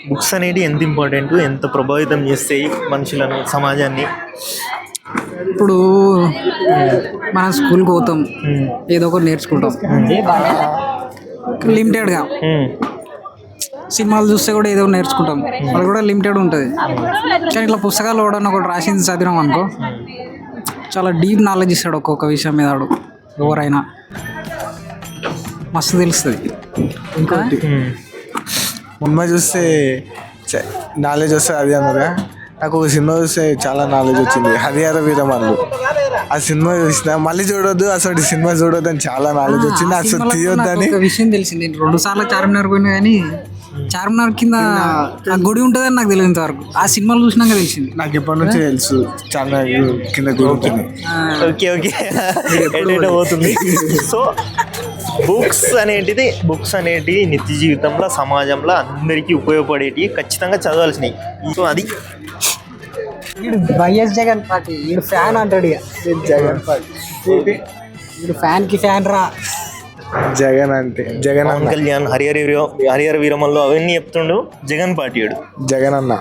Books అనేవి ఎంత important, ఎంత ప్రభావితం చేస్తాయి మనుషులను, సమాజాన్ని? ఇప్పుడు మనం స్కూల్కి పోతాం, ఏదో ఒకటి నేర్చుకుంటాం లిమిటెడ్గా. సినిమాలు చూస్తే కూడా ఏదో నేర్చుకుంటాం, అది కూడా లిమిటెడ్ ఉంటుంది. కానీ ఇట్లా పుస్తకాలు కూడా ఒకటి రాసింది చదివినాం అనుకో, చాలా డీప్ నాలెడ్జ్ ఇస్తాడు ఒక్కొక్క విషయం మీద. వాడు ఎవరైనా మస్తు తెలుస్తుంది. ఇంకోటి సినిమా చూస్తే నాలెడ్జ్ వస్తుంది, అది అన్నారా. నాకు ఒక సినిమా చూస్తే చాలా నాలెడ్జ్ వచ్చింది, హరిహర వీరమల్లు. ఆ సినిమా చూసిన మళ్ళీ చూడొద్దు, అసలు సినిమా చూడొద్దు అని చాలా నాలెడ్జ్ వచ్చింది. అసలు తీయొద్దని ఒక విషయం తెలిసింది. 2 సార్లు చార్మినార్ పోయినా కానీ చార్మినార్ కింద ఆ గుడి ఉంటుందని నాకు తెలియదు ఇంతవరకు. ఆ సినిమాలు చూసినాక తెలిసింది. నాకు ఎప్పటి నుంచో తెలుసు చార్మినార్ కింద గుడి ఉంటుంది. ఓకే ఎటైనా పోతుంది. సో బుక్స్ అనేటివి నిత్య జీవితంలో, సమాజంలో అందరికీ ఉపయోగపడేటివి, ఖచ్చితంగా చదవాల్సినవి. సో అది వైఎస్ జగన్ పార్టీ వీడు ఫ్యాన్ అంటాడు. జగన్ పార్టీ, వీడు ఫ్యాన్కి ఫ్యాన్ రా. జగన్ అంటే జగన్ పవన్ అన్న, కళ్యాణ్ హరిహర వీరమల్లు అవన్నీ చెప్తుండు. జగన్ పార్టీ జగన్ అన్న.